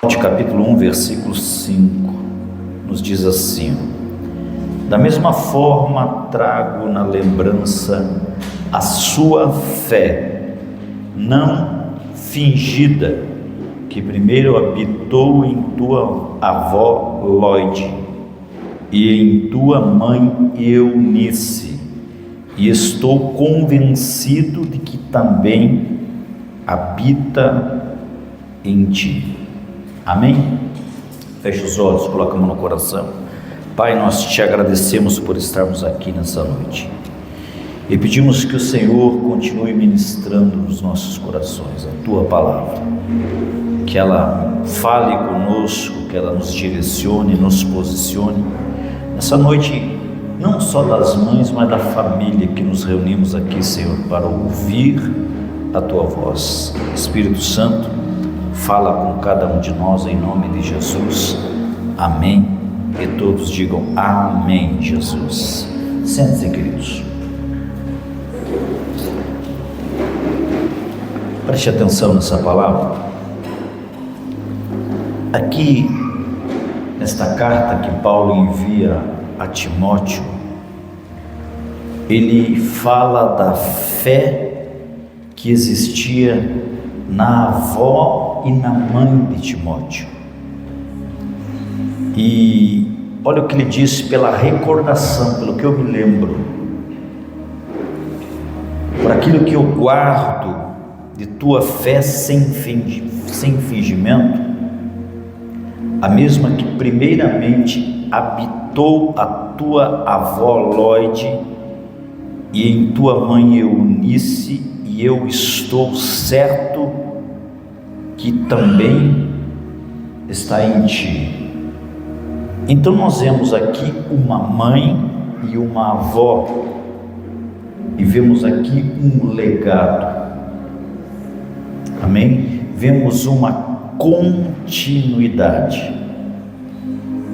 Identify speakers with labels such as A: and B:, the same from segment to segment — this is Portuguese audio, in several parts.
A: Capítulo 1, versículo 5, nos diz assim: da mesma forma trago na lembrança a sua fé, não fingida, que primeiro habitou em tua avó Lóide e em tua mãe Eunice, e estou convencido de que também habita em ti. Amém? Feche os olhos, coloca a mão no coração. Pai, nós te agradecemos por estarmos aqui nessa noite e pedimos que o Senhor continue ministrando nos nossos corações a tua palavra, que ela fale conosco, que ela nos direcione, nos posicione nessa noite, não só das mães, mas da família que nos reunimos aqui, Senhor, para ouvir a tua voz. Espírito Santo, fala com cada um de nós em nome de Jesus. Amém. E todos digam amém, Jesus. Sentem-se, queridos. Preste atenção nessa palavra. Aqui, nesta carta que Paulo envia a Timóteo, ele fala da fé que existia na avó e na mãe de Timóteo. E olha o que ele disse: pela recordação, pelo que eu me lembro, por aquilo que eu guardo de tua fé sem fingimento, a mesma que primeiramente habitou a tua avó Lóide e em tua mãe Eunice, e eu estou certo que também está em ti. Então nós vemos aqui uma mãe e uma avó, e vemos aqui um legado. Amém? Vemos uma continuidade.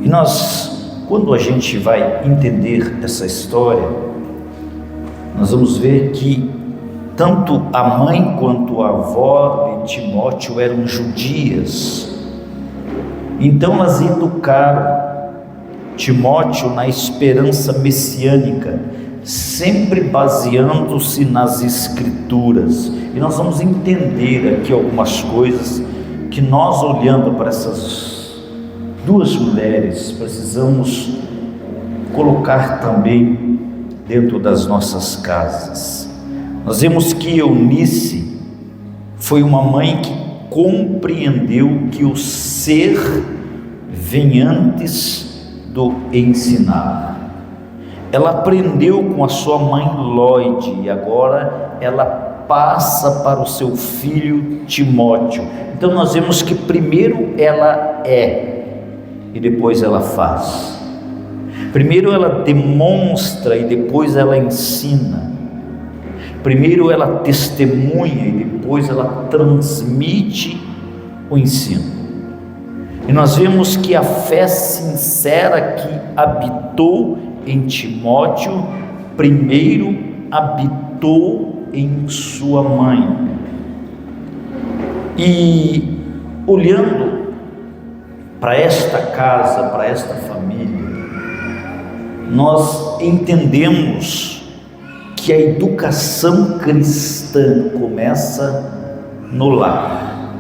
A: E nós, quando a gente vai entender essa história, nós vamos ver que tanto a mãe quanto a avó de Timóteo eram judias. Então elas educaram Timóteo na esperança messiânica, sempre baseando-se nas Escrituras. E nós vamos entender aqui algumas coisas que nós, olhando para essas duas mulheres, precisamos colocar também dentro das nossas casas. Nós vemos que Eunice foi uma mãe que compreendeu que o ser vem antes do ensinar. Ela aprendeu com a sua mãe Lóide e agora ela passa para o seu filho Timóteo. Então nós vemos que primeiro ela é e depois ela faz. Primeiro ela demonstra e depois ela ensina. Primeiro ela testemunha e depois ela transmite o ensino. E nós vemos que a fé sincera que habitou em Timóteo, primeiro habitou em sua mãe. E olhando para esta casa, para esta família, nós entendemos que a educação cristã começa no lar,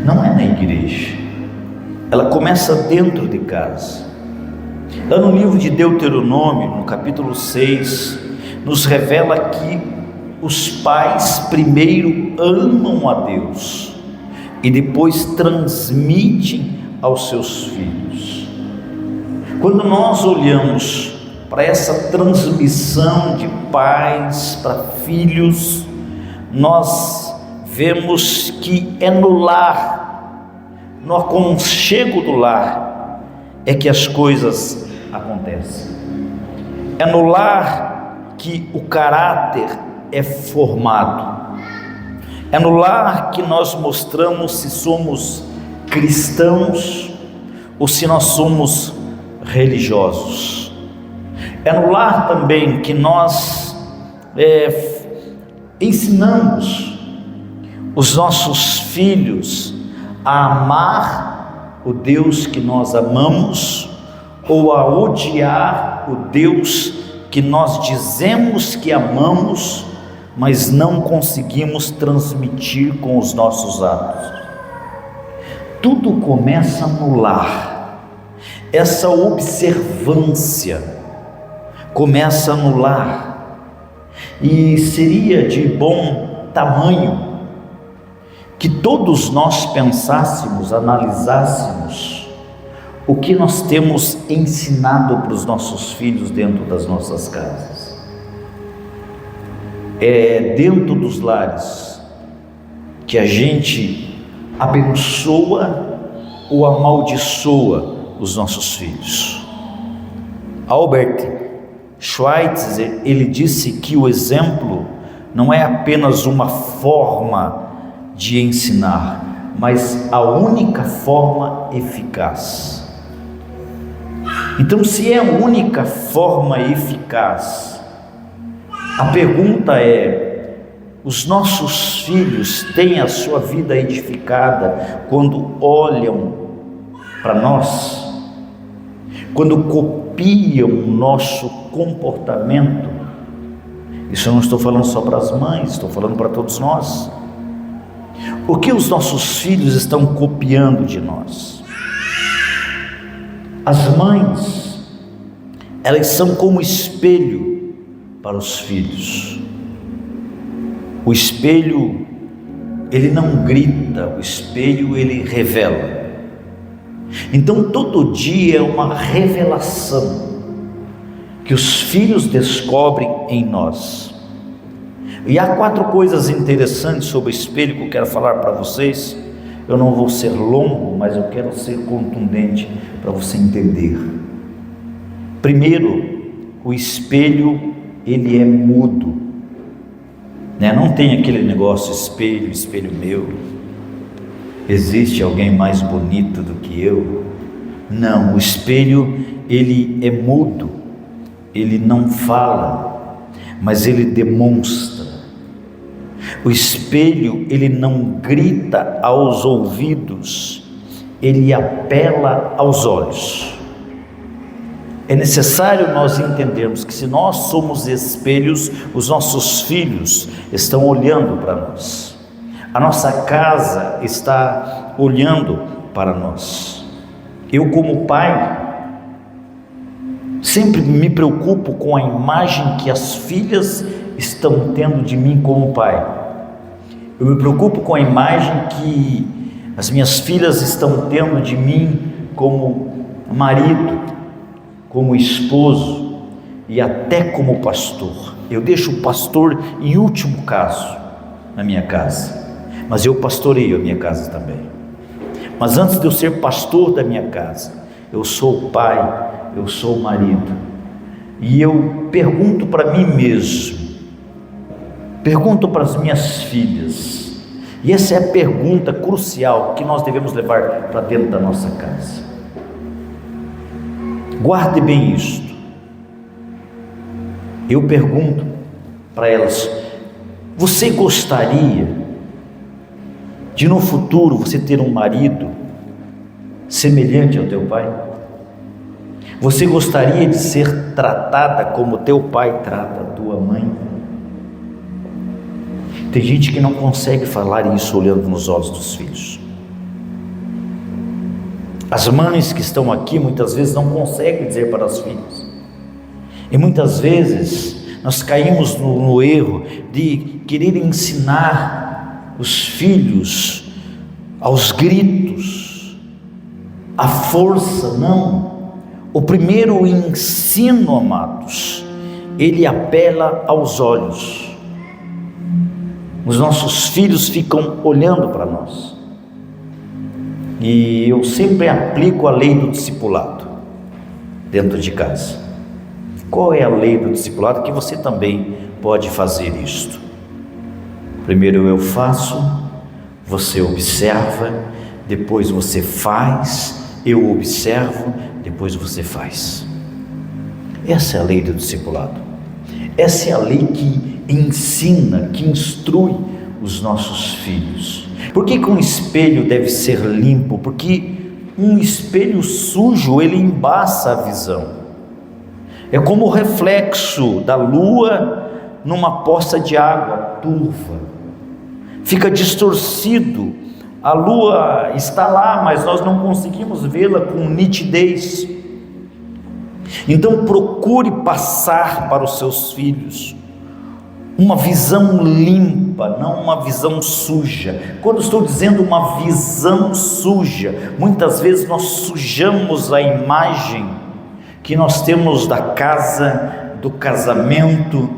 A: não é na igreja, ela começa dentro de casa. Lá no livro de Deuteronômio, no capítulo 6, nos revela que os pais primeiro amam a Deus e depois transmitem aos seus filhos. Quando nós olhamos para essa transmissão de pais para filhos, nós vemos que é no lar, no aconchego do lar, é que as coisas acontecem. É no lar que o caráter é formado. É no lar que nós mostramos se somos cristãos ou se nós somos religiosos. É no lar também que nós ensinamos os nossos filhos a amar o Deus que nós amamos ou a odiar o Deus que nós dizemos que amamos, mas não conseguimos transmitir com os nossos atos. Tudo começa no lar. Essa observância começa no lar. E seria de bom tamanho que todos nós pensássemos, analisássemos o que nós temos ensinado para os nossos filhos dentro das nossas casas. É dentro dos lares que a gente abençoa ou amaldiçoa os nossos filhos. Albert Schweitzer, ele disse que o exemplo não é apenas uma forma de ensinar, mas a única forma eficaz. Então, se é a única forma eficaz, a pergunta é: os nossos filhos têm a sua vida edificada quando olham para nós? Quando copiam o nosso comportamento? Isso eu não estou falando só para as mães, estou falando para todos nós. O que os nossos filhos estão copiando de nós? As mães, elas são como espelho para os filhos. O espelho, ele não grita, o espelho, ele revela. Então todo dia é uma revelação que os filhos descobrem em nós. E há 4 coisas interessantes sobre o espelho que eu quero falar para vocês. Eu não vou ser longo, mas eu quero ser contundente para você entender. Primeiro, o espelho, ele é mudo, né? Não tem aquele negócio espelho, espelho meu, existe alguém mais bonito do que eu? Não, o espelho, ele é mudo, ele não fala, mas ele demonstra. O espelho, ele não grita aos ouvidos, ele apela aos olhos. É necessário nós entendermos que se nós somos espelhos, os nossos filhos estão olhando para nós. A nossa casa está olhando para nós. Eu, como pai, sempre me preocupo com a imagem que as filhas estão tendo de mim como pai. Eu me preocupo com a imagem que as minhas filhas estão tendo de mim como marido, como esposo e até como pastor. Eu deixo o pastor em último caso na minha casa, mas eu pastoreio a minha casa também. Mas antes de eu ser pastor da minha casa, eu sou o pai, eu sou o marido. E eu pergunto para mim mesmo, pergunto para as minhas filhas, e essa é a pergunta crucial que nós devemos levar para dentro da nossa casa. Guarde bem isto. Eu pergunto para elas: você gostaria de no futuro você ter um marido semelhante ao teu pai? Você gostaria de ser tratada como teu pai trata a tua mãe? Tem gente que não consegue falar isso olhando nos olhos dos filhos. As mães que estão aqui muitas vezes não conseguem dizer para as filhas. E muitas vezes nós caímos no erro de querer ensinar os filhos aos gritos, à força. Não. O primeiro ensino, amados, ele apela aos olhos. Os nossos filhos ficam olhando para nós. E eu sempre aplico a lei do discipulado dentro de casa. Qual é a lei do discipulado? Que você também pode fazer isto. Primeiro eu faço, você observa, depois você faz, eu observo, depois você faz. Essa é a lei do discipulado. Essa é a lei que ensina, que instrui os nossos filhos. Por que um espelho deve ser limpo? Porque um espelho sujo, ele embaça a visão. É como o reflexo da lua numa poça de água turva. Fica distorcido. A lua está lá, mas nós não conseguimos vê-la com nitidez. Então procure passar para os seus filhos uma visão limpa, não uma visão suja. Quando estou dizendo uma visão suja, muitas vezes nós sujamos a imagem que nós temos da casa, do casamento.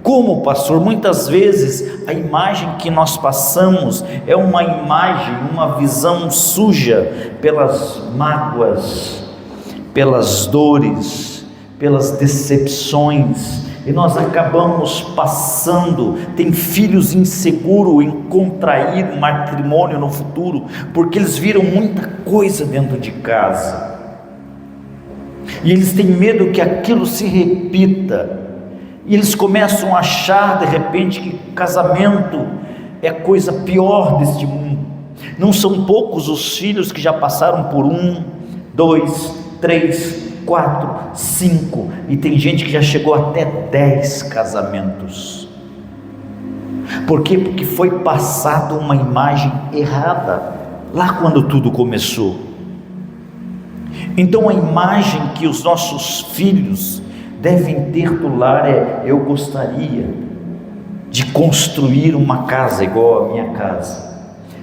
A: Como pastor, muitas vezes a imagem que nós passamos é uma imagem, uma visão suja pelas mágoas, pelas dores, pelas decepções, e nós acabamos passando. Tem filhos inseguros em contrair um matrimônio no futuro, porque eles viram muita coisa dentro de casa, e eles têm medo que aquilo se repita, e eles começam a achar de repente que casamento é a coisa pior deste mundo. Não são poucos os filhos que já passaram por 1, 2, 3, 4, 5, e tem gente que já chegou até 10 casamentos. Por quê? Porque foi passada uma imagem errada lá quando tudo começou. Então a imagem que os nossos filhos devem ter do lar é: eu gostaria de construir uma casa igual a minha casa,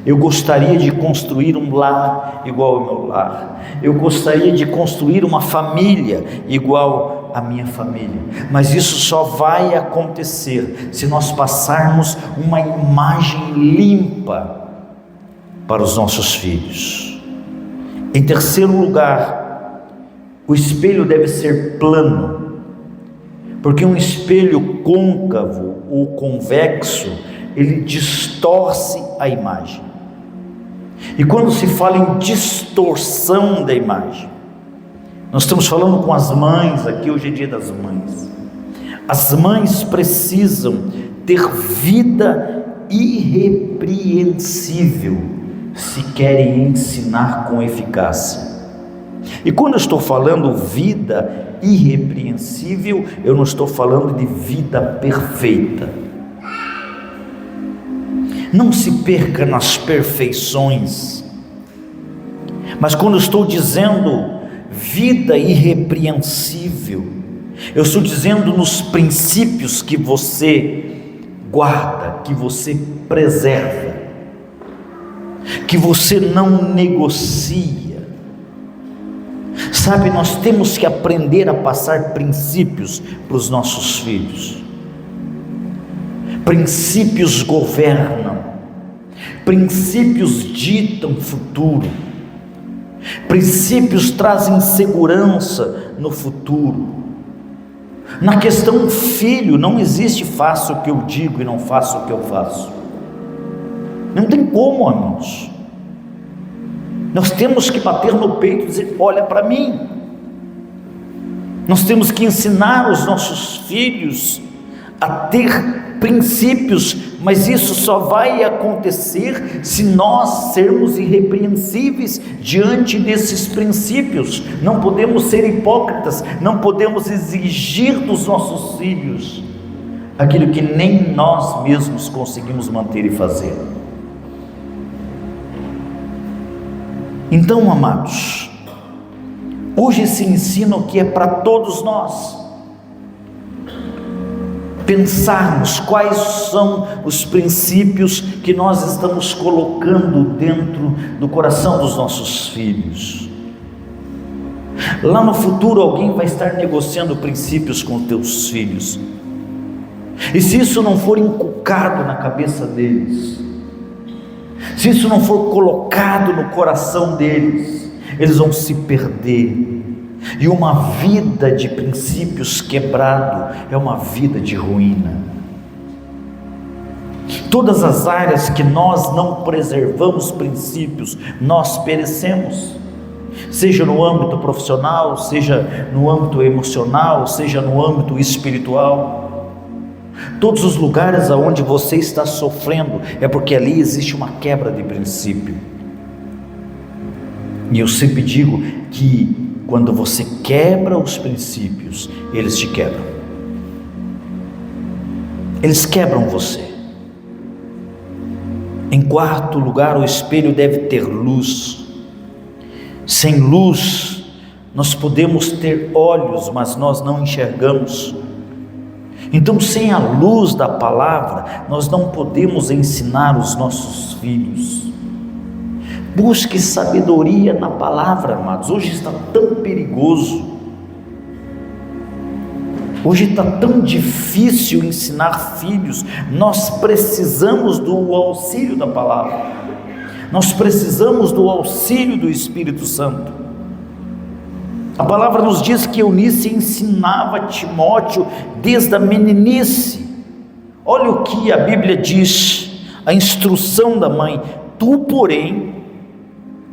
A: eu gostaria de construir um lar igual ao meu lar, eu gostaria de construir uma família igual à minha família. Mas isso só vai acontecer se nós passarmos uma imagem limpa para os nossos filhos. Em terceiro lugar, o espelho deve ser plano, porque um espelho côncavo ou convexo, ele distorce a imagem. E quando se fala em distorção da imagem, nós estamos falando com as mães, aqui hoje é dia das mães. As mães precisam ter vida irrepreensível se querem ensinar com eficácia. E quando eu estou falando vida irrepreensível, eu não estou falando de vida perfeita. Não se perca nas perfeições, mas quando eu estou dizendo vida irrepreensível, eu estou dizendo nos princípios que você guarda, que você preserva, que você não negocia. Sabe, nós temos que aprender a passar princípios para os nossos filhos. Princípios governam, princípios ditam futuro, princípios trazem segurança no futuro. Na questão filho, não existe faço o que eu digo e não faço o que eu faço. Não tem como, irmãos. Nós temos que bater no peito e dizer: olha para mim. Nós temos que ensinar os nossos filhos a ter princípios, mas isso só vai acontecer se nós sermos irrepreensíveis diante desses princípios. Não podemos ser hipócritas, não podemos exigir dos nossos filhos aquilo que nem nós mesmos conseguimos manter e fazer. Então, amados, hoje esse ensino que é para todos nós, pensarmos quais são os princípios que nós estamos colocando dentro do coração dos nossos filhos. Lá no futuro alguém vai estar negociando princípios com teus filhos, e se isso não for inculcado na cabeça deles, se isso não for colocado no coração deles, eles vão se perder. E uma vida de princípios quebrado é uma vida de ruína. Todas as áreas que nós não preservamos princípios, nós perecemos. Seja no âmbito profissional, seja no âmbito emocional, seja no âmbito espiritual. Todos os lugares aonde você está sofrendo é porque ali existe uma quebra de princípio. E eu sempre digo que quando você quebra os princípios, eles te quebram. Eles quebram você. Em quarto lugar, o espelho deve ter luz. Sem luz, nós podemos ter olhos, mas nós não enxergamos. Então, sem a luz da palavra, nós não podemos ensinar os nossos filhos. Busque sabedoria na palavra, amados. Hoje está tão perigoso. Hoje está tão difícil ensinar filhos. Nós precisamos do auxílio da palavra. Nós precisamos do auxílio do Espírito Santo. A palavra nos diz que Eunice ensinava Timóteo desde a meninice. Olha o que a Bíblia diz, a instrução da mãe: tu, porém,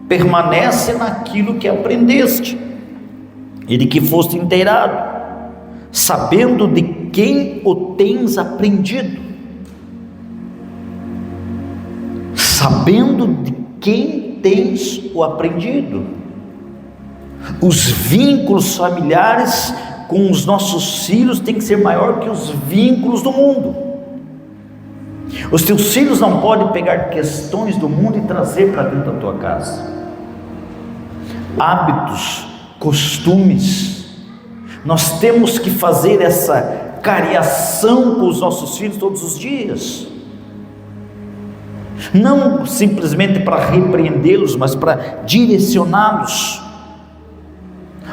A: permanece naquilo que aprendeste e de que foste inteirado, sabendo de quem o tens aprendido. Sabendo de quem tens o aprendido. Os vínculos familiares com os nossos filhos têm que ser maior que os vínculos do mundo. Os teus filhos não podem pegar questões do mundo e trazer para dentro da tua casa. Hábitos, costumes, nós temos que fazer essa cariação com os nossos filhos todos os dias. Não simplesmente para repreendê-los, mas para direcioná-los.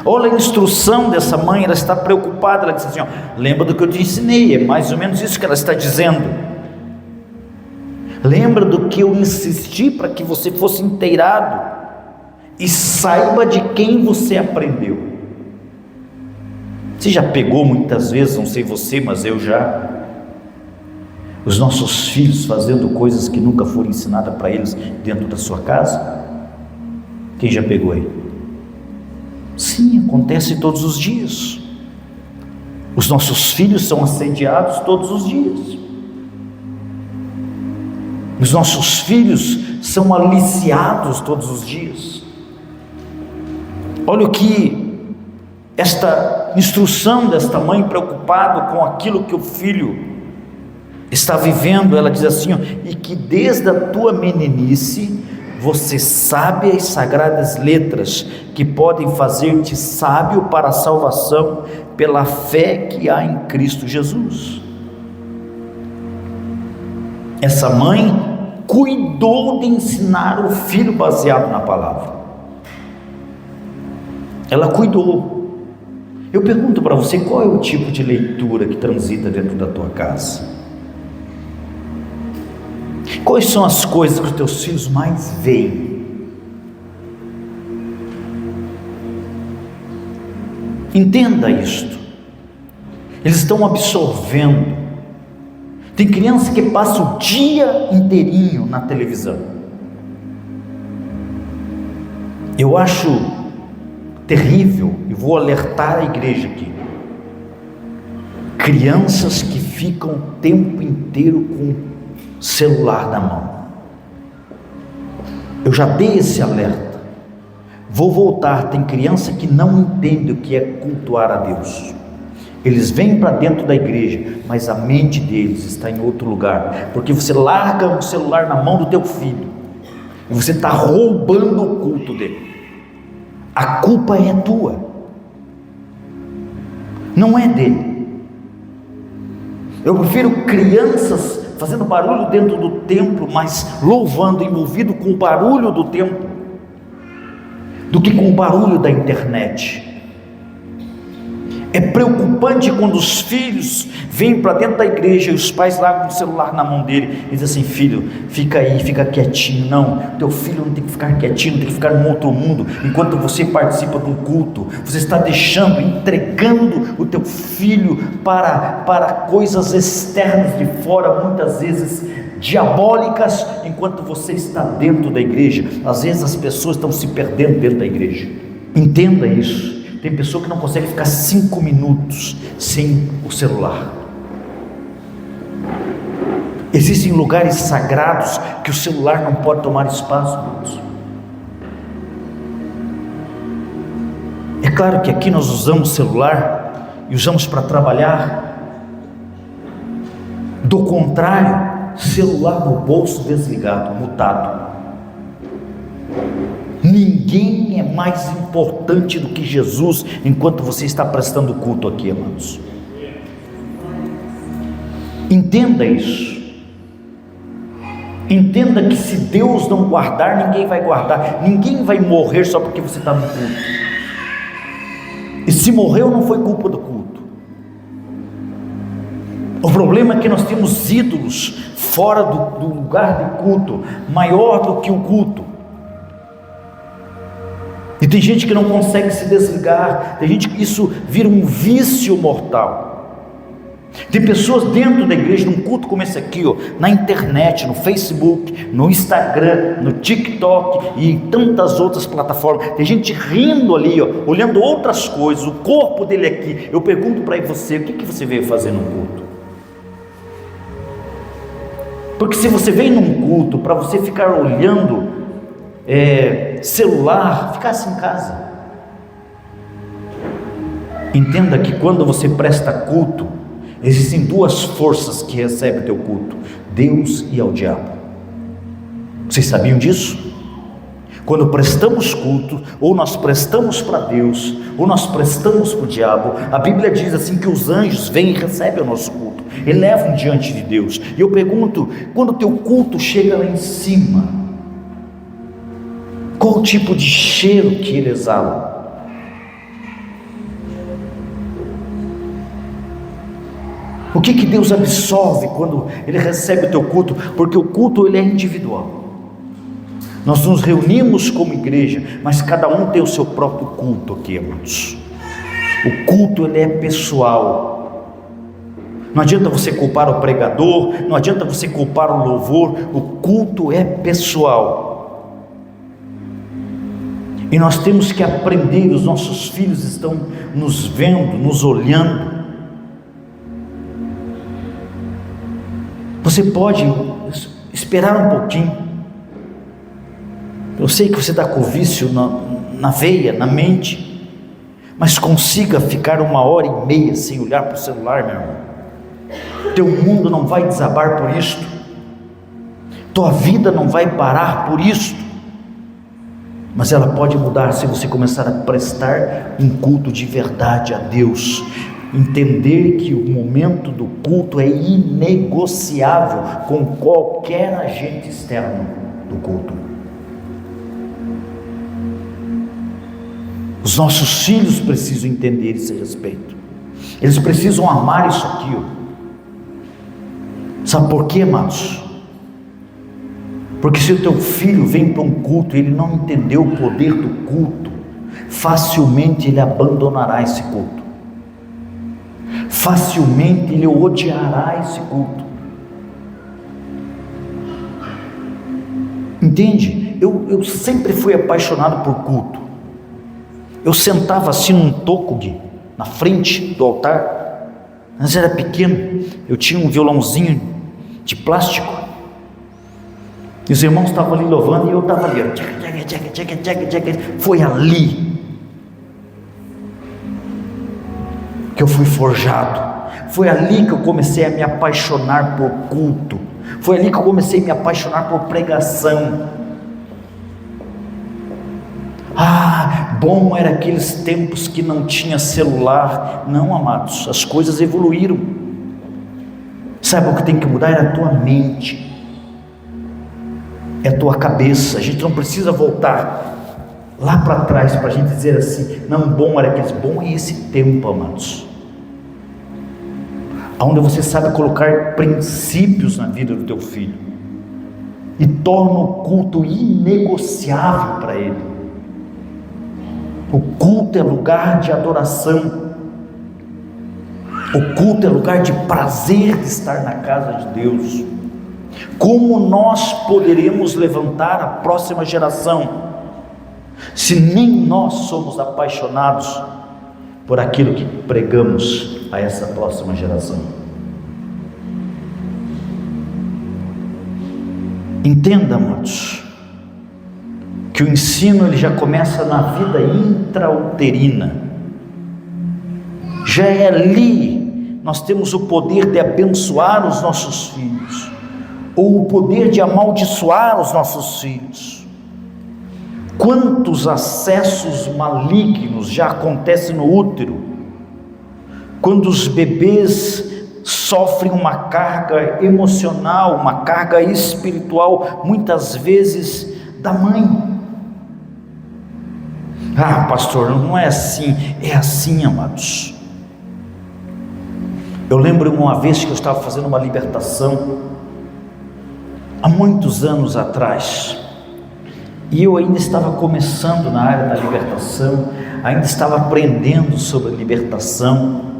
A: Olha a instrução dessa mãe, ela está preocupada, ela diz assim: ó, lembra do que eu te ensinei, é mais ou menos isso que ela está dizendo. Lembra do que eu insisti para que você fosse inteirado, e saiba de quem você aprendeu. Você já pegou muitas vezes, não sei você, mas eu já, os nossos filhos fazendo coisas que nunca foram ensinadas para eles dentro da sua casa? Quem já pegou aí? Sim, acontece todos os dias. Os nossos filhos são assediados todos os dias. Os nossos filhos são aliciados todos os dias. Olha o que esta instrução desta mãe, preocupada com aquilo que o filho está vivendo, ela diz assim: ó, e que desde a tua meninice você sabe as sagradas letras que podem fazer-te sábio para a salvação pela fé que há em Cristo Jesus. Essa mãe cuidou de ensinar o filho baseado na palavra. Ela cuidou. Eu pergunto para você, qual é o tipo de leitura que transita dentro da tua casa? Quais são as coisas que os teus filhos mais veem? Entenda isto. Eles estão absorvendo. Tem criança que passa o dia inteirinho na televisão. Eu acho terrível, e vou alertar a igreja aqui: crianças que ficam o tempo inteiro com celular na mão. Eu já dei esse alerta, vou voltar. Tem criança que não entende o que é cultuar a Deus. Eles vêm para dentro da igreja, mas a mente deles está em outro lugar, porque você larga o celular na mão do teu filho e você está roubando o culto dele. A culpa é tua, não é dele. Eu prefiro crianças fazendo barulho dentro do templo, mas louvando, envolvido com o barulho do templo, do que com o barulho da internet. É preocupante quando os filhos vêm para dentro da igreja e os pais largam o celular na mão dele e dizem assim: filho, fica aí, fica quietinho. Não, teu filho não tem que ficar quietinho, tem que ficar num outro mundo. Enquanto você participa do culto, você está deixando, entregando o teu filho para coisas externas de fora, muitas vezes diabólicas, enquanto você está dentro da igreja. Às vezes as pessoas estão se perdendo dentro da igreja. Entenda isso. Tem pessoa que não consegue ficar 5 minutos sem o celular. Existem lugares sagrados que o celular não pode tomar espaço, irmãos. É claro que aqui nós usamos celular e usamos para trabalhar. Do contrário, celular no bolso desligado, mutado. Ninguém é mais importante do que Jesus enquanto você está prestando culto aqui, irmãos. Entenda isso. Entenda que se Deus não guardar, ninguém vai guardar. Ninguém vai morrer só porque você está no culto. E se morreu, não foi culpa do culto. O problema é que nós temos ídolos fora do lugar de culto, maior do que o culto. E tem gente que não consegue se desligar, tem gente que isso vira um vício mortal. Tem pessoas dentro da igreja, num culto como esse aqui, na internet, no Facebook, no Instagram, no TikTok e em tantas outras plataformas. Tem gente rindo ali, olhando outras coisas, o corpo dele aqui. Eu pergunto para você, o que você veio fazer no culto? Porque se você vem num culto para você ficar olhando celular, ficasse em casa. Entenda que quando você presta culto, existem duas forças que recebem o teu culto: Deus e ao diabo. Vocês sabiam disso? Quando prestamos culto, ou nós prestamos para Deus, ou nós prestamos para o diabo, a Bíblia diz assim que os anjos vêm e recebem o nosso culto, elevam diante de Deus. E eu pergunto, quando o teu culto chega lá em cima, qual o tipo de cheiro que ele exala? O que Deus absorve quando Ele recebe o teu culto? Porque o culto ele é individual. Nós nos reunimos como igreja, mas cada um tem o seu próprio culto aqui, irmãos. O culto ele é pessoal. Não adianta você culpar o pregador, não adianta você culpar o louvor. O culto é pessoal. E nós temos que aprender, os nossos filhos estão nos vendo, nos olhando. Você pode esperar um pouquinho. Eu sei que você está com vício na veia, na mente, mas consiga ficar 1h30 sem olhar para o celular, meu irmão. Teu mundo não vai desabar por isto, tua vida não vai parar por isto, mas ela pode mudar se você começar a prestar um culto de verdade a Deus. Entender que o momento do culto é inegociável com qualquer agente externo do culto. Os nossos filhos precisam entender esse respeito. Eles precisam amar isso aqui. Sabe por quê, amados? Porque se o teu filho vem para um culto e ele não entendeu o poder do culto, facilmente ele abandonará esse culto. Facilmente ele odiará esse culto. Entende? Eu sempre fui apaixonado por culto. Eu sentava assim num tôcogue, na frente do altar. Mas era pequeno, eu tinha um violãozinho de plástico. E os irmãos estavam ali louvando e eu estava ali. Foi ali que eu fui forjado. Foi ali que eu comecei a me apaixonar por culto. Foi ali que eu comecei a me apaixonar por pregação. Bom era aqueles tempos que não tinha celular. Não, amados, as coisas evoluíram. Sabe o que tem que mudar? É a tua mente, é a tua cabeça. A gente não precisa voltar lá para trás para a gente dizer assim, não, bom era aqueles. Bom é esse tempo, amados, onde você sabe colocar princípios na vida do teu filho e torna o culto inegociável para ele. O culto é lugar de adoração, o culto é lugar de prazer de estar na casa de Deus. Como nós poderemos levantar a próxima geração se nem nós somos apaixonados por aquilo que pregamos a essa próxima geração? Entenda, amados, que o ensino ele já começa na vida intrauterina. Já é ali nós temos o poder de abençoar os nossos filhos, ou o poder de amaldiçoar os nossos filhos. Quantos acessos malignos já acontecem no útero, quando os bebês sofrem uma carga emocional, uma carga espiritual, muitas vezes da mãe. Ah, pastor, não é assim. É assim, amados. Eu lembro uma vez que eu estava fazendo uma libertação, há muitos anos atrás, e eu ainda estava começando na área da libertação, ainda estava aprendendo sobre libertação.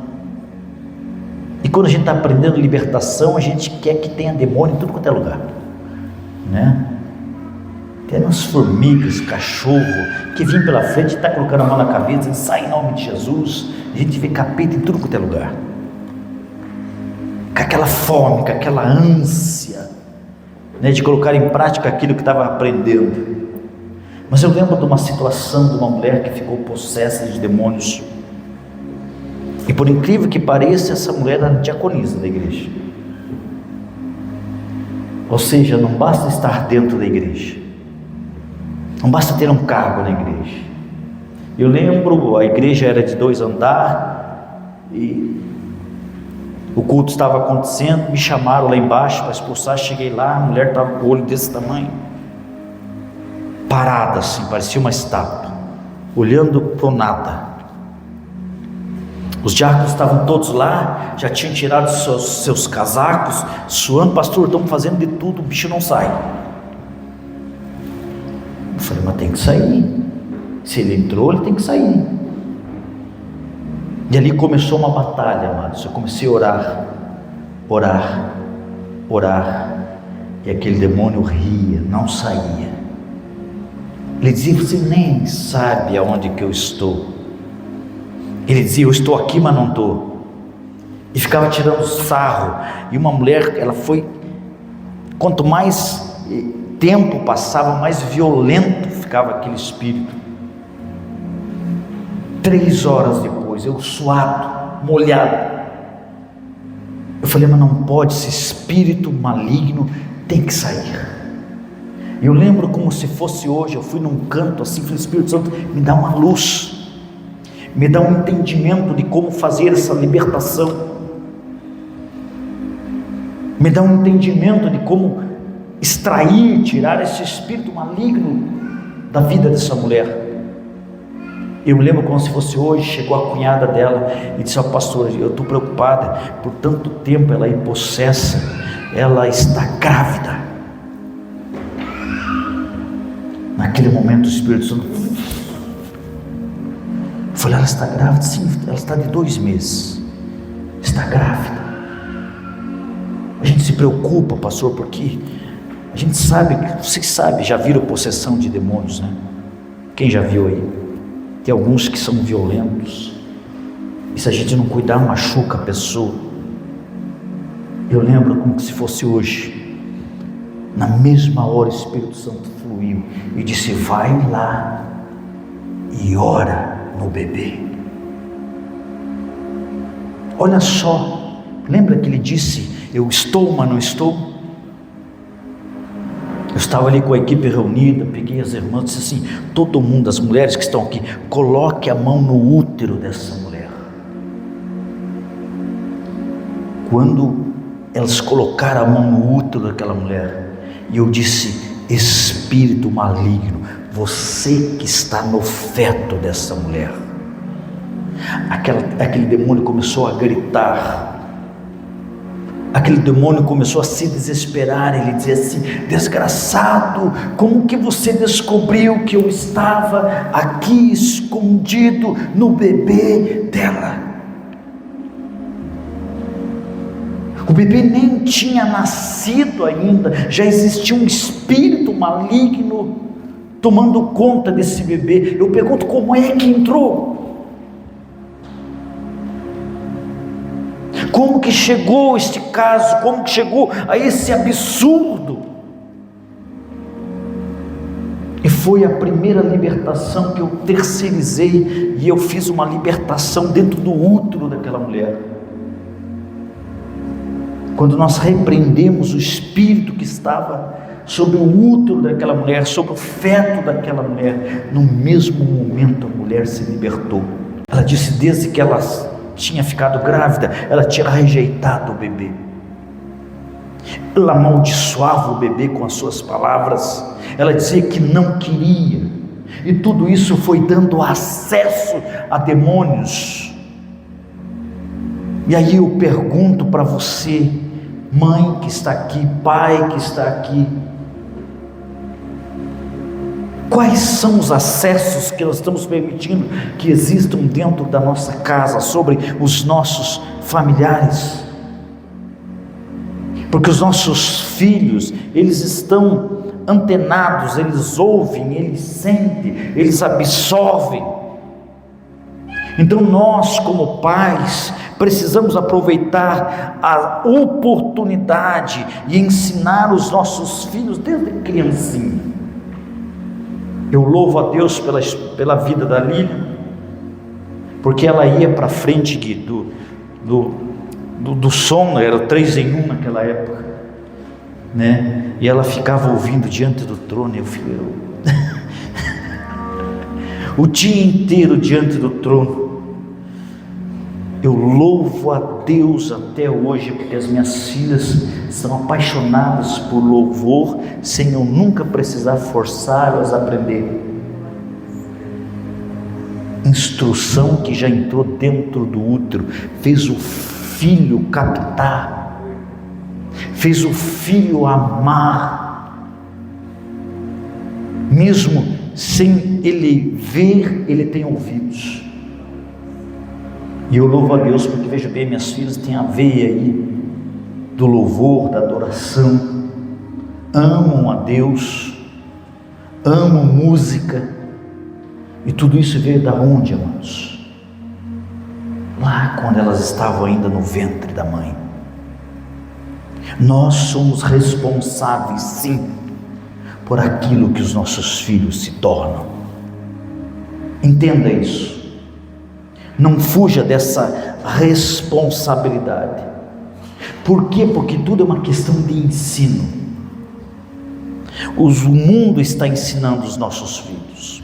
A: E quando a gente está aprendendo libertação, a gente quer que tenha demônio em tudo quanto é lugar, né? Tem umas formigas, cachorro, que vêm pela frente e está colocando a mão na cabeça e sai em nome de Jesus. A gente vê capeta em tudo quanto é lugar, com aquela fome, com aquela ânsia, né, de colocar em prática aquilo que estava aprendendo. Mas eu lembro de uma situação de uma mulher que ficou possessa de demônios. E por incrível que pareça, essa mulher era diaconisa da igreja. Ou seja, não basta estar dentro da igreja, não basta ter um cargo na igreja. Eu lembro, a igreja era de 2 andares, e o culto estava acontecendo, me chamaram lá embaixo para expulsar. Cheguei lá, a mulher estava com o olho desse tamanho, parada assim, parecia uma estátua, olhando para o nada. Os diáconos estavam todos lá, já tinham tirado seus casacos, suando. Pastor, estamos fazendo de tudo, o bicho não sai. Eu falei, mas tem que sair. Se ele entrou, ele tem que sair. E ali começou uma batalha, amados. Eu comecei a orar, e aquele demônio ria, não saía. Ele dizia, você nem sabe aonde que eu estou. Ele dizia, eu estou aqui, mas não estou. E ficava tirando sarro. E uma mulher, ela foi, quanto mais tempo passava, mais violento ficava aquele espírito. 3 horas depois, eu suado, molhado, eu falei, mas não pode, esse espírito maligno tem que sair. Eu lembro como se fosse hoje, eu fui num canto assim, falei, Espírito Santo, me dá uma luz, me dá um entendimento de como fazer essa libertação, me dá um entendimento de como extrair, tirar esse espírito maligno da vida dessa mulher. Eu me lembro como se fosse hoje. Chegou a cunhada dela e disse, pastor, eu estou preocupada, por tanto tempo ela é possessa, ela está grávida. Naquele momento o Espírito Santo, eu falei, ela está grávida? Sim, ela está de 2 meses, está grávida. A gente se preocupa, pastor, porque a gente sabe, vocês sabem, já viram possessão de demônios, né? Quem já viu aí? Tem alguns que são violentos, e se a gente não cuidar, machuca a pessoa. Eu lembro como se fosse hoje. Na mesma hora o Espírito Santo fluiu e disse, vai lá e ora no bebê. Olha só, lembra que ele disse, eu estou, mas não estou? Eu estava ali com a equipe reunida, peguei as irmãs, disse assim, todo mundo, as mulheres que estão aqui, coloque a mão no útero dessa mulher. Quando elas colocaram a mão no útero daquela mulher, e eu disse, espírito maligno, você que está no feto dessa mulher. Aquele demônio começou a gritar, aquele demônio começou a se desesperar. Ele dizia assim, desgraçado, como que você descobriu que eu estava aqui escondido no bebê dela? O bebê nem tinha nascido ainda, já existia um espírito maligno tomando conta desse bebê. Eu pergunto, como é que entrou? Como que chegou este caso? Como que chegou a esse absurdo? foi a primeira libertação que eu terceirizei, e eu fiz uma libertação dentro do útero daquela mulher. Quando nós repreendemos o espírito que estava sobre o útero daquela mulher, sobre o feto daquela mulher, no mesmo momento a mulher se libertou. Ela disse, desde que ela tinha ficado grávida, ela tinha rejeitado o bebê. Ela amaldiçoava o bebê com as suas palavras, ela dizia que não queria, e tudo isso foi dando acesso a demônios. E aí eu pergunto para você, mãe que está aqui, pai que está aqui, quais são os acessos que nós estamos permitindo que existam dentro da nossa casa, sobre os nossos familiares? Porque os nossos filhos, eles estão antenados, eles ouvem, eles sentem, eles absorvem. Então nós, como pais, precisamos aproveitar a oportunidade e ensinar os nossos filhos desde criancinha. Eu louvo a Deus pela vida da Lília, porque ela ia para frente do som, era 3 em 1 naquela época, né? E ela ficava ouvindo diante do trono, o dia inteiro diante do trono. Eu louvo a Deus até hoje, porque as minhas filhas são apaixonadas por louvor, sem eu nunca precisar forçá-las a aprender. Instrução que já entrou dentro do útero, fez o filho captar, fez o filho amar, mesmo sem ele ver, ele tem ouvidos. E eu louvo a Deus, porque veja bem, minhas filhas têm a veia aí do louvor, da adoração, amam a Deus, amam música, e tudo isso veio da onde, amados? Lá quando elas estavam ainda no ventre da mãe. Nós somos responsáveis, sim, por aquilo que os nossos filhos se tornam. Entenda isso. Não fuja dessa responsabilidade. Por quê? Porque tudo é uma questão de ensino. O mundo está ensinando os nossos filhos.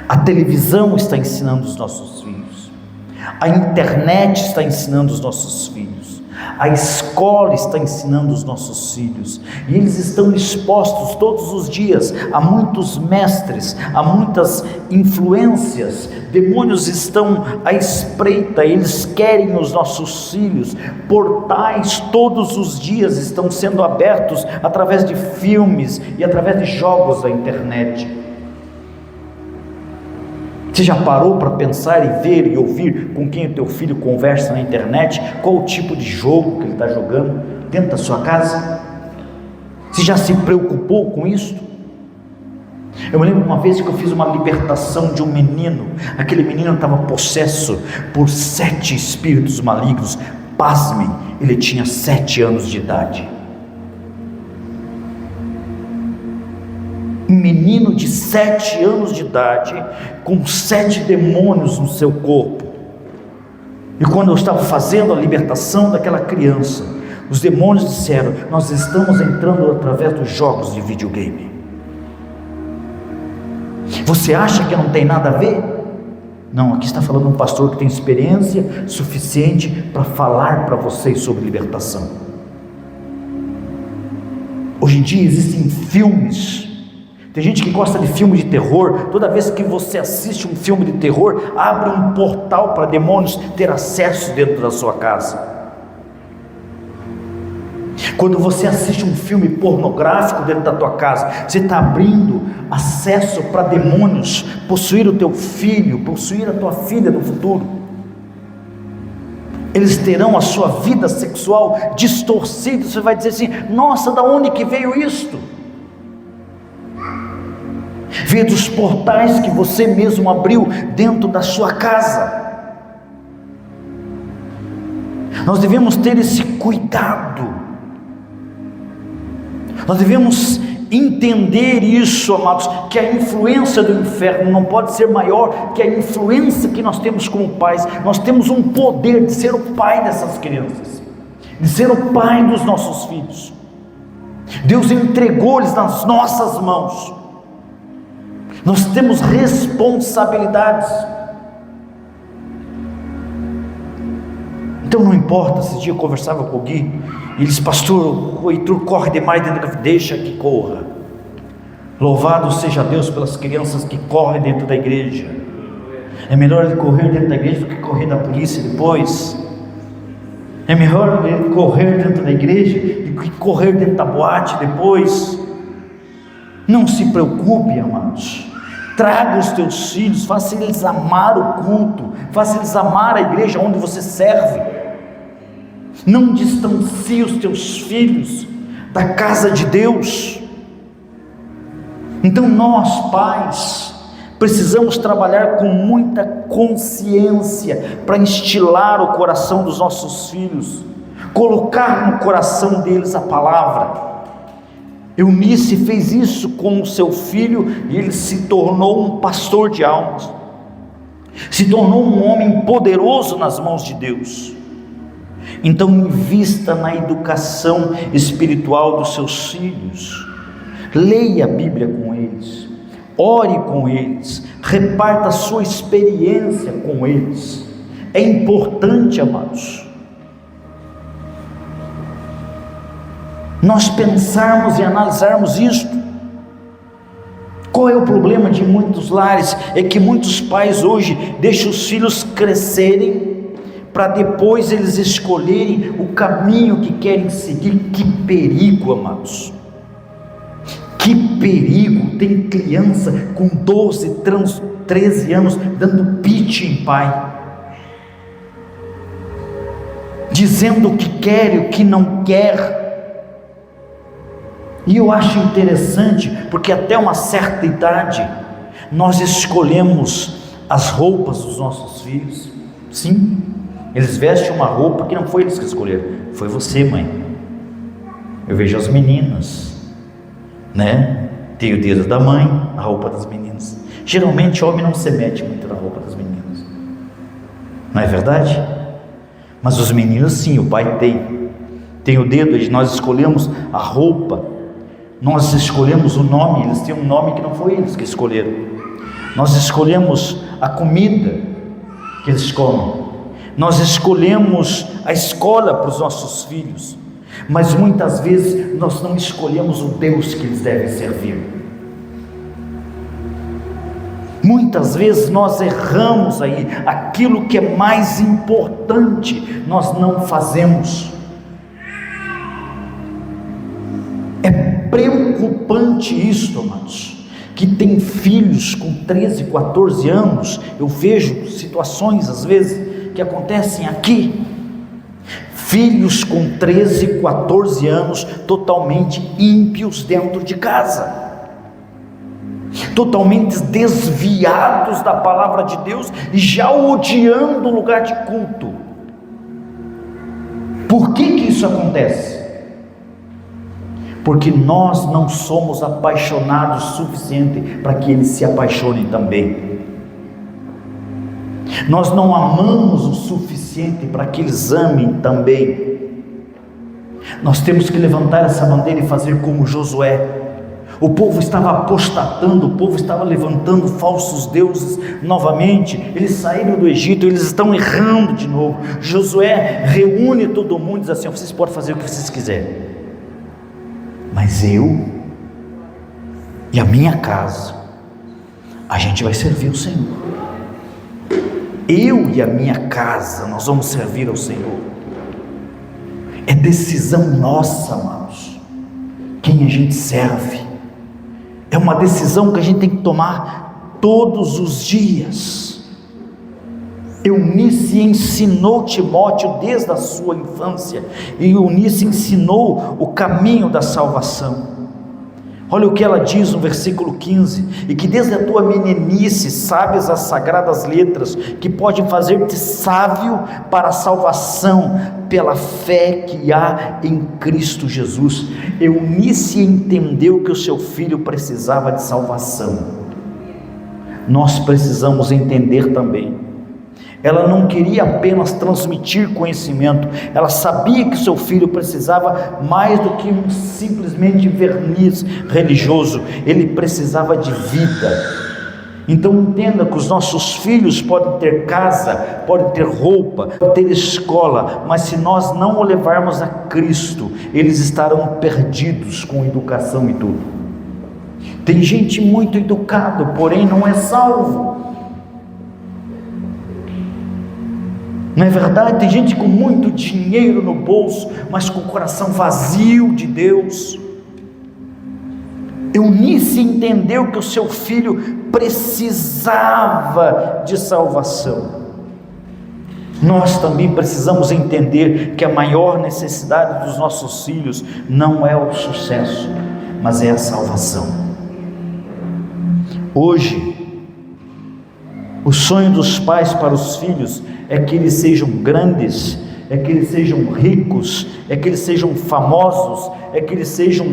A: A televisão está ensinando os nossos filhos. A internet está ensinando os nossos filhos. A escola está ensinando os nossos filhos, e eles estão expostos todos os dias a muitos mestres, a muitas influências. Demônios estão à espreita, eles querem os nossos filhos. Portais todos os dias estão sendo abertos através de filmes e através de jogos da internet. Você já parou para pensar e ver e ouvir com quem o teu filho conversa na internet? Qual o tipo de jogo que ele está jogando dentro da sua casa? Você já se preocupou com isso? Eu me lembro uma vez que eu fiz uma libertação de um menino. Aquele menino estava possesso por 7 espíritos malignos. Pasmem, ele tinha 7 anos de idade. Um menino de 7 anos de idade, com 7 demônios no seu corpo. E quando eu estava fazendo a libertação daquela criança, os demônios disseram: nós estamos entrando através dos jogos de videogame. Você acha que não tem nada a ver? Não, aqui está falando um pastor que tem experiência suficiente para falar para vocês sobre libertação. Hoje em dia existem filmes. Tem gente que gosta de filme de terror. Toda vez que você assiste um filme de terror, abre um portal para demônios ter acesso dentro da sua casa. Quando você assiste um filme pornográfico dentro da tua casa, você está abrindo acesso para demônios possuir o teu filho, possuir a tua filha no futuro. Eles terão a sua vida sexual distorcida. Você vai dizer assim: nossa, da onde que veio isto? Veio dos portais que você mesmo abriu dentro da sua casa. Nós devemos ter esse cuidado. Nós devemos entender isso, amados, que a influência do inferno não pode ser maior que a influência que nós temos como pais. Nós temos um poder de ser o pai dessas crianças, de ser o pai dos nossos filhos. Deus entregou-lhes nas nossas mãos. Nós temos responsabilidades. Então não importa. Esse dia eu conversava com alguém, e ele disse: pastor, o Heitor corre demais dentro da... Deixa que corra. Louvado seja Deus pelas crianças que correm dentro da igreja. É melhor ele correr dentro da igreja do que correr da polícia depois. É melhor ele correr dentro da igreja do que correr dentro da boate depois. Não se preocupe, amados. Traga os teus filhos, faça eles amar o culto, faça eles amar a igreja onde você serve. Não distancie os teus filhos da casa de Deus. Então nós, pais, precisamos trabalhar com muita consciência para instilar o coração dos nossos filhos, colocar no coração deles a palavra. Eunice fez isso com o seu filho e ele se tornou um pastor de almas, se tornou um homem poderoso nas mãos de Deus. Então invista na educação espiritual dos seus filhos, leia a Bíblia com eles, ore com eles, reparta a sua experiência com eles. É importante, amados, nós pensarmos e analisarmos isto. Qual é o problema de muitos lares? É que muitos pais hoje deixam os filhos crescerem para depois eles escolherem o caminho que querem seguir. Que perigo, amados! Que perigo! Tem criança com 12, 13 anos dando pite em pai, dizendo o que quer e o que não quer. E eu acho interessante, porque até uma certa idade nós escolhemos as roupas dos nossos filhos. Sim, eles vestem uma roupa que não foi eles que escolheram, foi você, mãe. Eu vejo as meninas, né? Tem o dedo da mãe, a roupa das meninas. Geralmente homem não se mete muito na roupa das meninas, não é verdade? Mas os meninos sim, o pai tem o dedo. Nós escolhemos a roupa, nós escolhemos o nome. Eles têm um nome que não foi eles que escolheram. Nós escolhemos a comida que eles comem, nós escolhemos a escola para os nossos filhos, mas muitas vezes nós não escolhemos o Deus que eles devem servir. Muitas vezes nós erramos aí, aquilo que é mais importante nós não fazemos. É preocupante isso, amados, que tem filhos com 13, 14 anos, eu vejo situações às vezes que acontecem aqui, filhos com 13, 14 anos, totalmente ímpios dentro de casa, totalmente desviados da palavra de Deus e já odiando o lugar de culto. Por que isso acontece? Porque nós não somos apaixonados o suficiente para que eles se apaixonem também. Nós não amamos o suficiente para que eles amem também. Nós temos que levantar essa bandeira e fazer como Josué. O povo estava apostatando, o povo estava levantando falsos deuses novamente. Eles saíram do Egito, eles estão errando de novo. Josué reúne todo mundo e diz assim: vocês podem fazer o que vocês quiserem, mas eu e a minha casa, a gente vai servir o Senhor. Eu e a minha casa, nós vamos servir ao Senhor. É decisão nossa, amados, quem a gente serve. É uma decisão que a gente tem que tomar todos os dias. Eunice ensinou Timóteo desde a sua infância, e Eunice ensinou o caminho da salvação. Olha o que ela diz no versículo 15: e que desde a tua meninice sabes as sagradas letras, que podem fazer-te sábio para a salvação, pela fé que há em Cristo Jesus. Eunice entendeu que o seu filho precisava de salvação. Nós precisamos entender também. Ela não queria apenas transmitir conhecimento, ela sabia que seu filho precisava mais do que simplesmente verniz religioso, ele precisava de vida. Então entenda que os nossos filhos podem ter casa, podem ter roupa, podem ter escola, mas se nós não o levarmos a Cristo, eles estarão perdidos com educação e tudo. Tem gente muito educada, porém não é salvo. Não é verdade? Tem gente com muito dinheiro no bolso, mas com o coração vazio de Deus. Eunice entendeu que o seu filho precisava de salvação. Nós também precisamos entender que a maior necessidade dos nossos filhos não é o sucesso, mas é a salvação. Hoje, o sonho dos pais para os filhos é que eles sejam grandes, é que eles sejam ricos, é que eles sejam famosos, é que eles sejam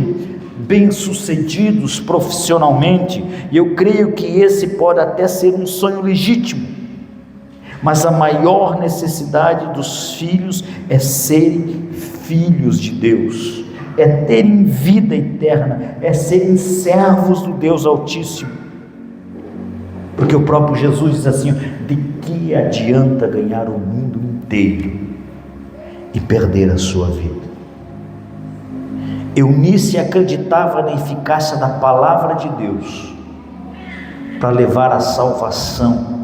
A: bem-sucedidos profissionalmente, e eu creio que esse pode até ser um sonho legítimo, mas a maior necessidade dos filhos é serem filhos de Deus, é terem vida eterna, é serem servos do Deus Altíssimo. Porque o próprio Jesus diz assim: de que adianta ganhar o mundo inteiro e perder a sua vida? Eunice acreditava na eficácia da palavra de Deus para levar a salvação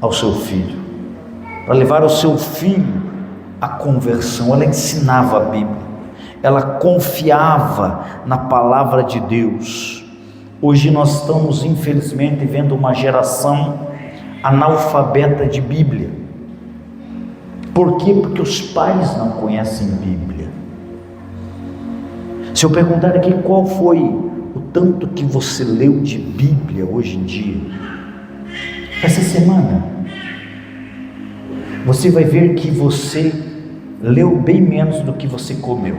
A: ao seu filho, para levar o seu filho à conversão. Ela ensinava a Bíblia, ela confiava na palavra de Deus. Hoje nós estamos infelizmente vendo uma geração analfabeta de Bíblia. Por quê? Porque os pais não conhecem Bíblia. Se eu perguntar aqui qual foi o tanto que você leu de Bíblia hoje em dia, essa semana, você vai ver que você leu bem menos do que você comeu.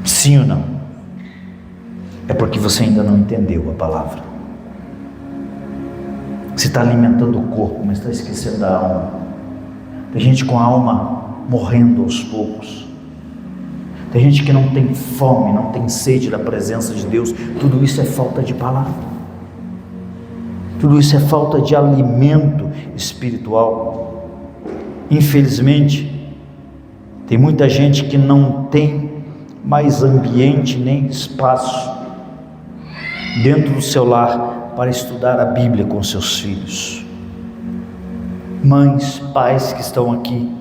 A: Sim ou não? É porque você ainda não entendeu a palavra. Você está alimentando o corpo, mas está esquecendo da alma. Tem gente com a alma morrendo aos poucos. Tem gente que não tem fome, não tem sede da presença de Deus. Tudo isso é falta de palavra. Tudo isso é falta de alimento espiritual. Infelizmente, tem muita gente que não tem mais ambiente nem espaço dentro do seu lar para estudar a Bíblia com seus filhos. Mães, pais que estão aqui,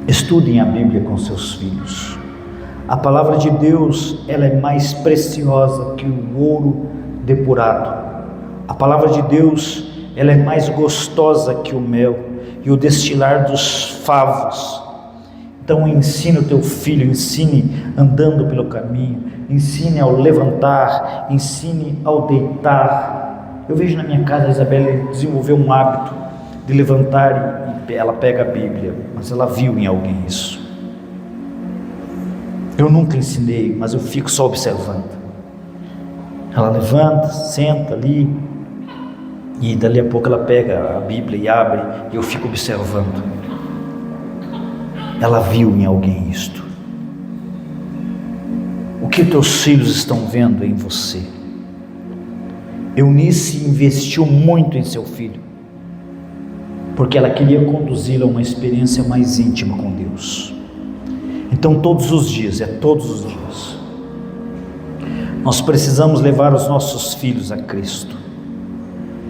A: estudem a Bíblia com seus filhos. A palavra de Deus, ela é mais preciosa que o ouro depurado. A palavra de Deus, ela é mais gostosa que o mel e o destilar dos favos. Então ensine o teu filho, ensine andando pelo caminho, ensine ao levantar, ensine ao deitar. Eu vejo na minha casa a Isabela desenvolveu um hábito de levantar e ela pega a Bíblia, mas ela viu em alguém isso. Eu nunca ensinei, mas eu fico só observando. Ela levanta, senta ali e dali a pouco ela pega a Bíblia e abre e eu fico observando. Ela viu em alguém isto. O que teus filhos estão vendo em você? Eunice investiu muito em seu filho, porque ela queria conduzi-lo a uma experiência mais íntima com Deus. Então todos os dias, nós precisamos levar os nossos filhos a Cristo.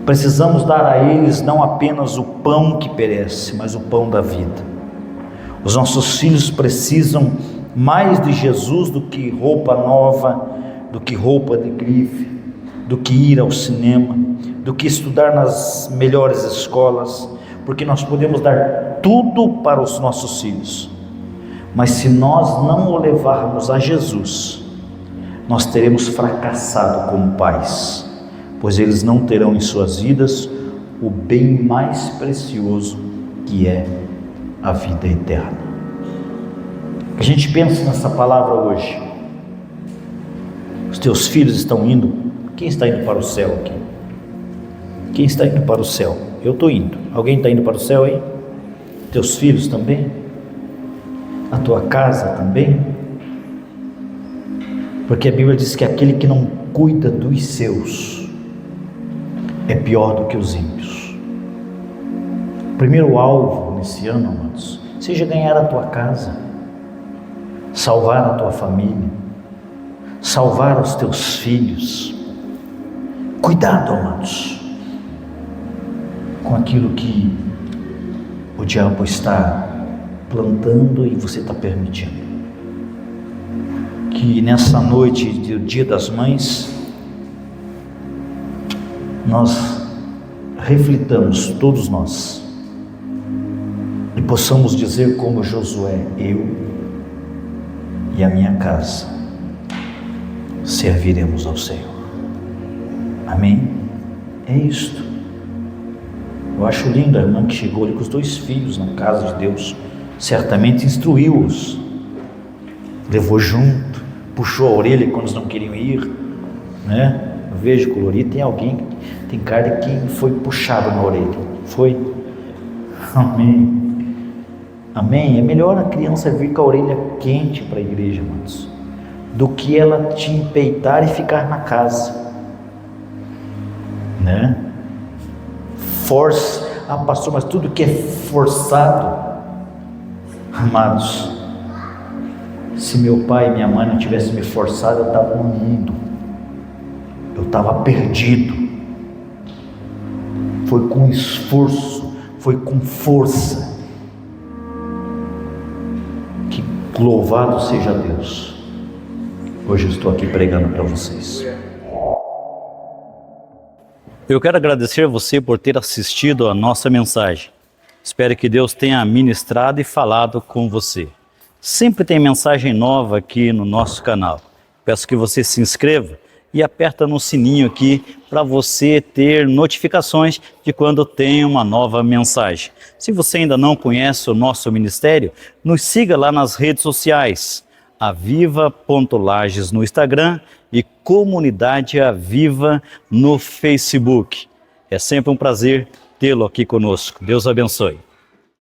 A: Precisamos dar a eles não apenas o pão que perece, mas o pão da vida. Os nossos filhos precisam mais de Jesus do que roupa nova, do que roupa de grife, do que ir ao cinema, do que estudar nas melhores escolas, porque nós podemos dar tudo para os nossos filhos, Mas se nós não o levarmos a Jesus, nós teremos fracassado como pais, pois eles não terão em suas vidas o bem mais precioso, que é a vida eterna. A gente pensa nessa palavra hoje. Os teus filhos estão indo. Quem está indo para o céu aqui? Quem está indo para o céu? Eu estou indo. Alguém está indo para o céu aí? Teus filhos também? A tua casa também? Porque a Bíblia diz que aquele que não cuida dos seus é pior do que os ímpios. O primeiro alvo nesse ano, amados, seja ganhar a tua casa, salvar a tua família, salvar os teus filhos. Cuidado, amados, com aquilo que o diabo está plantando e você está permitindo. Que nessa noite do Dia das Mães, nós reflitamos, todos nós, e possamos dizer como Josué: eu e a minha casa serviremos ao Senhor. Amém? É isto. Eu acho lindo a irmã que chegou ali com os 2 filhos na casa de Deus, certamente instruiu-os, levou junto, puxou a orelha quando eles não queriam ir, né? Eu vejo colorido, tem alguém, tem cara de quem foi puxado na orelha, foi? Amém, amém. É melhor a criança vir com a orelha quente para a igreja, irmãos, do que ela te empeitar e ficar na casa, né? Força, pastor, mas tudo que é forçado, amados, se meu pai e minha mãe não tivessem me forçado, eu estava no mundo, eu estava perdido. Foi com esforço, foi com força. Que louvado seja Deus. Hoje eu estou aqui pregando para vocês.
B: Eu quero agradecer a você por ter assistido a nossa mensagem. Espero que Deus tenha ministrado e falado com você. Sempre tem mensagem nova aqui no nosso canal. Peço que você se inscreva e aperta no sininho aqui para você ter notificações de quando tem uma nova mensagem. Se você ainda não conhece o nosso ministério, nos siga lá nas redes sociais. Aviva.Lages no Instagram e Comunidade Aviva no Facebook. É sempre um prazer tê-lo aqui conosco. Deus abençoe.